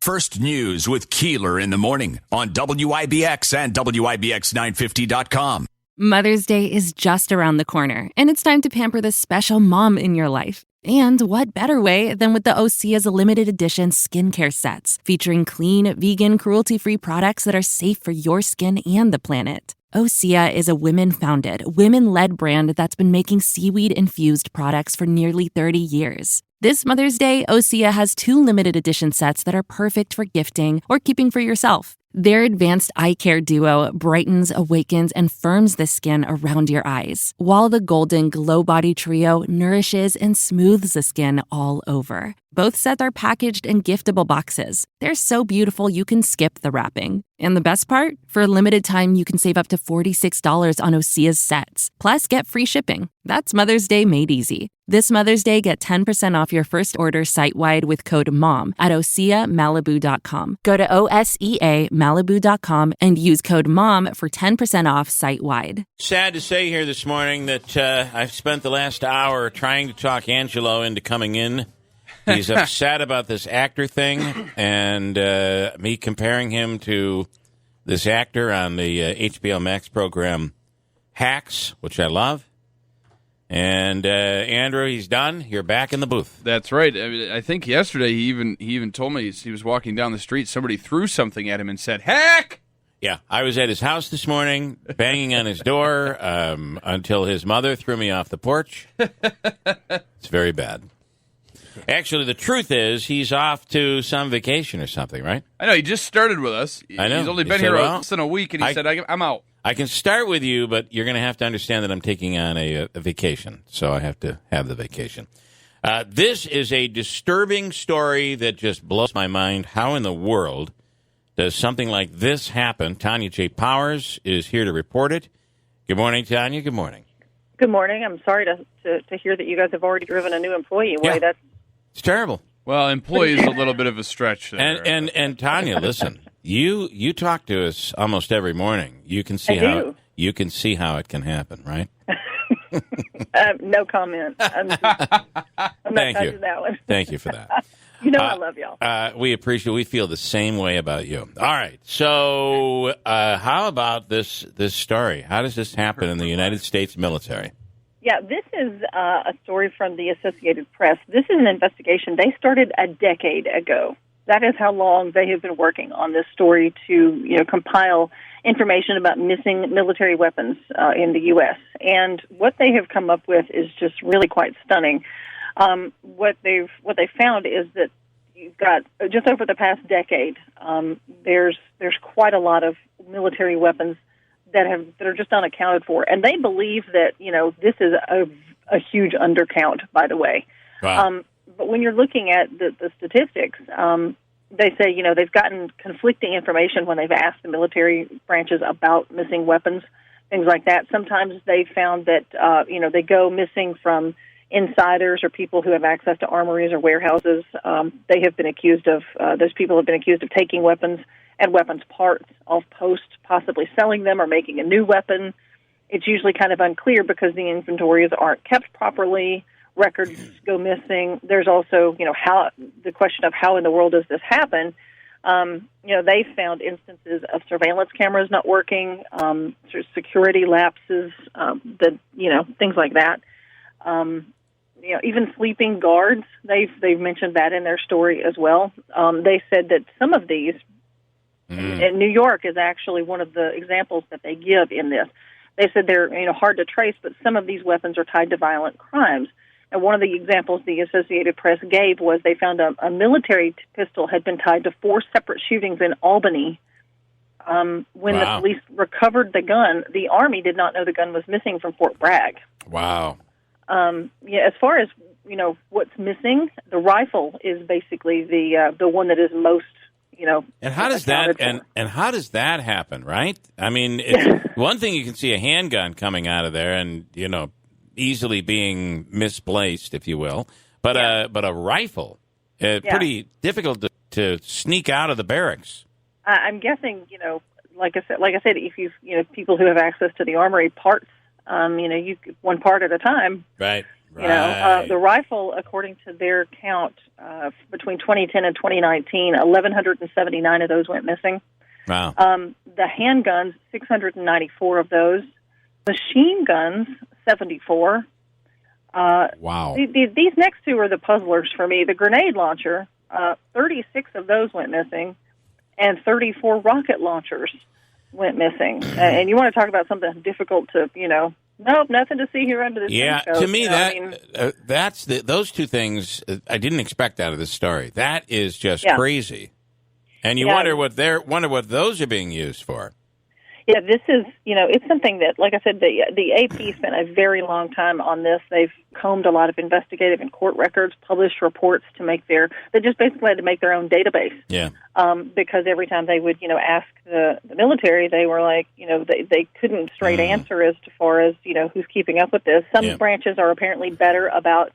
First News with Keeler in the morning on WIBX and WIBX950.com. Mother's Day is just around the corner, and it's time to pamper the special mom in your life. And what better way than with the Osea's limited edition skincare sets, featuring clean, vegan, cruelty-free products that are safe for your skin and the planet. Osea is a women-founded, women-led brand that's been making seaweed-infused products for nearly 30 years. This Mother's Day, Osea has 2 limited edition sets that are perfect for gifting or keeping for yourself. Their advanced eye care duo brightens, awakens, and firms the skin around your eyes, while the Golden Glow Body Trio nourishes and smooths the skin all over. Both sets are packaged in giftable boxes. They're so beautiful you can skip the wrapping. And the best part? For a limited time, you can save up to $46 on Osea's sets. Plus, get free shipping. That's Mother's Day made easy. This Mother's Day, get 10% off your first order site-wide with code MOM at OseaMalibu.com. Go to OSEAMalibu.com and use code MOM for 10% off site-wide. Sad to say here this morning that I've spent the last hour trying to talk Angelo into coming in. He's upset about this actor thing and me comparing him to this actor on the HBO Max program Hacks, which I love. And Andrew, he's done. You're back in the booth. That's right. I mean, I think yesterday he even told me he was walking down the street. Somebody threw something at him and said, "Heck!" Yeah, I was at his house this morning, banging on his door until his mother threw me off the porch. It's very bad. Actually, the truth is he's off to some vacation or something, right? I know. He just started with us. I know. He's only been here less than a week, and he said, "I'm out." I can start with you, but you're going to have to understand that I'm taking on a vacation, so I have to have the vacation. This is a disturbing story that just blows my mind. How in the world does something like this happen? Tanya J. Powers is here to report it. Good morning, Tanya. Good morning. Good morning. I'm sorry to hear that you guys have already driven a new employee away. Yeah. It's terrible. Well, employee is a little bit of a stretch there. And Tanya, listen. You talk to us almost every morning. You can see how it can happen, right? No comment. I'm not touching that one. Thank you for that. I love y'all. We appreciate. We feel the same way about you. All right. So, how about this story? How does this happen in the United States military? Yeah, this is a story from the Associated Press. This is an investigation they started a decade ago. That is how long they have been working on this story to, compile information about missing military weapons in the U.S. And what they have come up with is just really quite stunning. What they found is that you've got just over the past decade, there's quite a lot of military weapons that are just unaccounted for, and they believe that this is a huge undercount. By the way, wow. But when you're looking at the statistics, they say they've gotten conflicting information when they've asked the military branches about missing weapons, things like that. Sometimes they found that they go missing from insiders or people who have access to armories or warehouses. They have been accused of those people have been accused of taking weapons and weapons parts off post, possibly selling them or making a new weapon. It's usually kind of unclear because the inventories aren't kept properly. Records go missing. There's also, how the question of how in the world does this happen? They found instances of surveillance cameras not working, security lapses, things like that. Even sleeping guards. They've mentioned that in their story as well. They said that some of these. And New York is actually one of the examples that they give in this. They said they're hard to trace, but some of these weapons are tied to violent crimes. And one of the examples the Associated Press gave was they found a military pistol had been tied to 4 separate shootings in Albany. When the police recovered the gun, the Army did not know the gun was missing from Fort Bragg. Wow. As far as what's missing, the rifle is basically the one that is most. And how does that happen, right? I mean, it's one thing you can see a handgun coming out of there and easily being misplaced, if you will, but a rifle, pretty difficult to sneak out of the barracks. I'm guessing, like I said, if people who have access to the armory parts, you one part at a time. Right. Right. The rifle, according to their count, between 2010 and 2019, 1,179 of those went missing. Wow. The handguns, 694 of those. Machine guns, 74. Wow. These next two are the puzzlers for me. The grenade launcher, 36 of those went missing, and 34 rocket launchers went missing. And you want to talk about something difficult to, nope, nothing to see here under this. Yeah, coat. to me, that's those two things I didn't expect out of this story. That is just crazy. And you wonder what those are being used for. Yeah, this is, it's something that, like I said, the AP spent a very long time on this. They've combed a lot of investigative and court records, published reports they just basically had to make their own database. Yeah. Because every time they would, ask the military, they were like, they couldn't straight answer as far as, who's keeping up with this. Some branches are apparently better about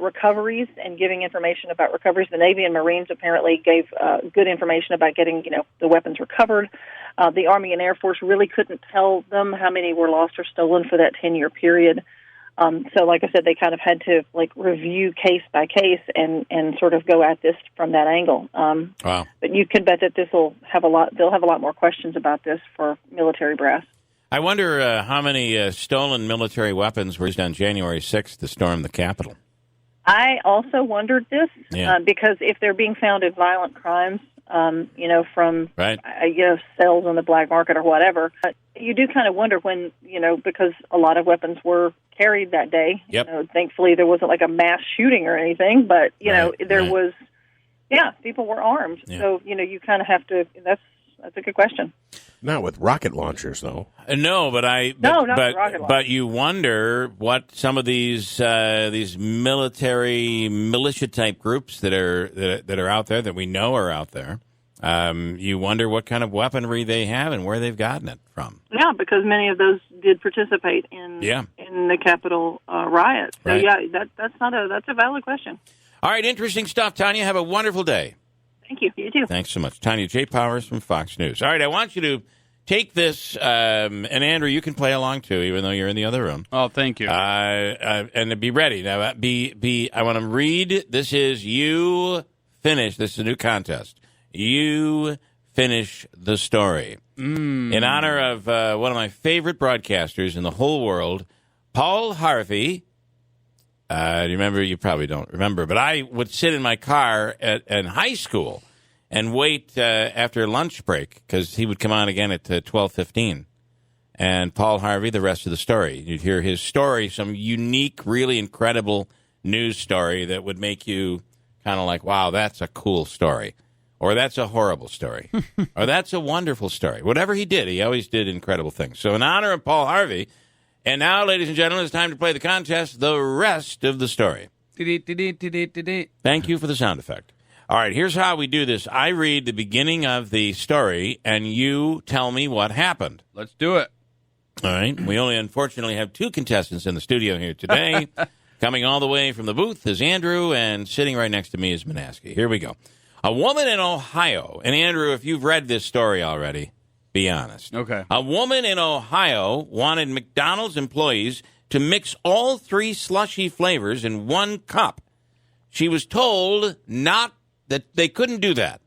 recoveries and giving information about recoveries. The Navy and Marines apparently gave good information about getting, the weapons recovered. The Army and Air Force really couldn't tell them how many were lost or stolen for that 10-year period. So, like I said, they kind of had to review case by case and sort of go at this from that angle. Wow! But you can bet that they'll have a lot more questions about this for military brass. I wonder how many stolen military weapons were used on January 6th to storm the Capitol. I also wondered this because if they're being found in violent crimes, from sales on the black market or whatever, you do kind of wonder when, because a lot of weapons were carried that day. Yep. Thankfully, there wasn't like a mass shooting or anything, but there was, people were armed. Yeah. So you kind of have to. That's a good question. Not with rocket launchers, though. No, but not rocket launchers. But you wonder what some of these military militia type groups that are out there that we know are out there. You wonder what kind of weaponry they have and where they've gotten it from. Yeah, because many of those did participate in the Capitol riot. So right. that's a valid question. All right, interesting stuff, Tanya. Have a wonderful day. Thank you. You too. Thanks so much. Tanya J. Powers from Fox News. All right, I want you to take this, and Andrew, you can play along too, even though you're in the other room. Oh, thank you. And be ready. Now, I want to read. This is You Finish. This is a new contest. You Finish the Story. In honor of one of my favorite broadcasters in the whole world, Paul Harvey. Do you remember? You probably don't remember, but I would sit in my car in high school and wait after lunch break because he would come on again at 12:15. And Paul Harvey, the rest of the story. You'd hear his story, some unique, really incredible news story that would make you kind of like, wow, that's a cool story. Or that's a horrible story. Or that's a wonderful story. Whatever he did, he always did incredible things. So in honor of Paul Harvey, and now, ladies and gentlemen, it's time to play the contest, the rest of the story. Thank you for the sound effect. All right, here's how we do this. I read the beginning of the story, and you tell me what happened. Let's do it. All right. We only, unfortunately, have two contestants in the studio here today. Coming all the way from the booth is Andrew, and sitting right next to me is Monaski. Here we go. A woman in Ohio, and Andrew, if you've read this story already, be honest. Okay. A woman in Ohio wanted McDonald's employees to mix all three slushy flavors in one cup. She was told that they couldn't do that.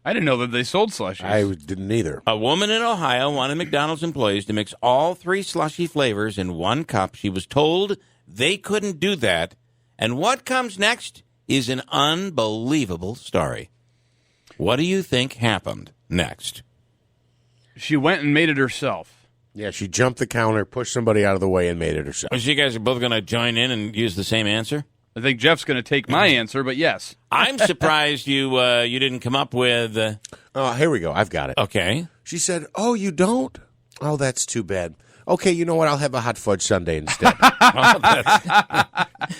I didn't know that they sold slushies. I didn't either. A woman in Ohio wanted McDonald's employees to mix all three slushy flavors in one cup. She was told they couldn't do that. And what comes next is an unbelievable story. What do you think happened next? She went and made it herself. Yeah, she jumped the counter, pushed somebody out of the way, and made it herself. So you guys are both going to join in and use the same answer? I think Jeff's going to take my answer, but yes. I'm surprised you didn't come up with... Oh, here we go. I've got it. Okay. She said, oh, you don't? Oh, that's too bad. Okay, you know what? I'll have a hot fudge sundae instead.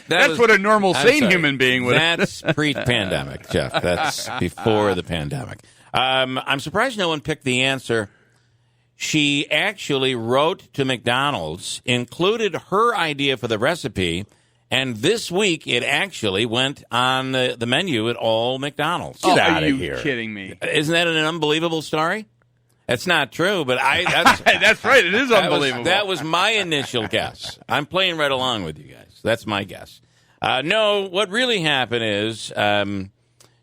That's what a normal, sane human being would. That's pre-pandemic, Jeff. That's before the pandemic. I'm surprised no one picked the answer. She actually wrote to McDonald's, included her idea for the recipe, and this week it actually went on the menu at all McDonald's. Get out of here. Are you kidding me? Isn't that an unbelievable story? It's not true, but that's right. It is unbelievable. That was my initial guess. I'm playing right along with you guys. guess. That's my guess. No, what really happened is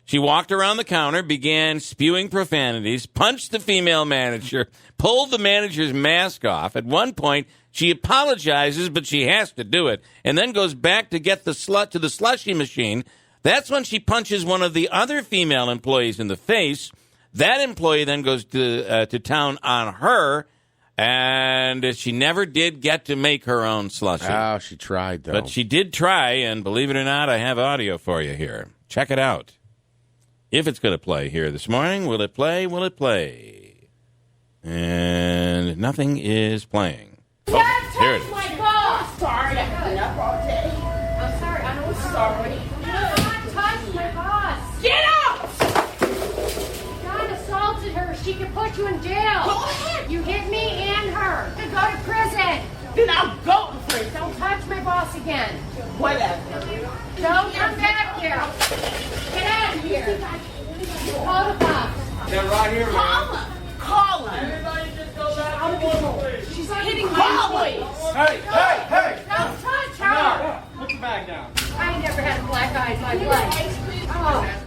she walked around the counter, began spewing profanities, punched the female manager, pulled the manager's mask off. At one point, she apologizes, but she has to do it, and then goes back to get the slushy machine. That's when she punches one of the other female employees in the face. That employee then goes to town on her, and she never did get to make her own slushy. Oh, she tried, though. But she did try, and believe it or not, I have audio for you here. Check it out. If it's going to play here this morning, will it play? Will it play? And nothing is playing. Oh, here it is. My boss! Sorry, I've been up all day. I'm sorry, I know it's sorry. Do not touch my boss! Get out! God assaulted her. She could put you in jail. Go ahead. You hit me and her. To go to prison. Then I'll go to prison. Don't touch my boss again. Whatever. Don't come back here. Get out of here. Call the cops. They're right here, man. Call him. Everybody just go back to normal. She's hitting my boys. Hey! Don't touch her. Put your bag down. I ain't never had a black eye in my life. Oh.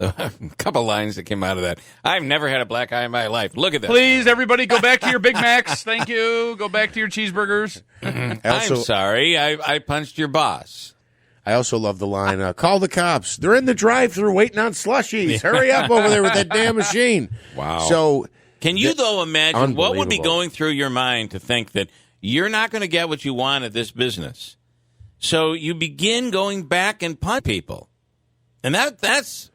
A couple lines that came out of that. I've never had a black eye in my life. Look at this. Please, everybody, go back to your Big Macs. Thank you. Go back to your cheeseburgers. I'm sorry. I punched your boss. I also love the line, call the cops. They're in the drive-thru waiting on slushies. Hurry up over there with that damn machine. Wow. So, can you, though, imagine what would be Unbelievable. going through your mind to think that you're not going to get what you want at this business? So you begin going back and punch people. And that's,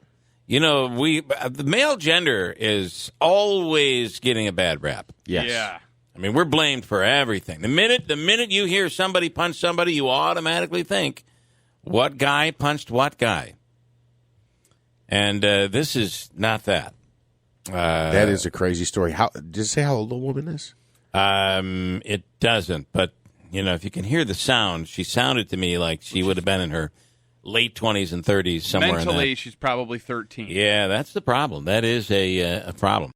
the male gender is always getting a bad rap. yes. Yeah. I mean, we're blamed for everything. The minute you hear somebody punch somebody, you automatically think, what guy punched what guy? And this is not that. That is a crazy story. Did it say how old the woman is? It doesn't, but, if you can hear the sound, she sounded to me like she would have been in her late 20s and 30s, somewhere in that. Mentally, she's probably 13. Yeah, that's the problem. That is a problem.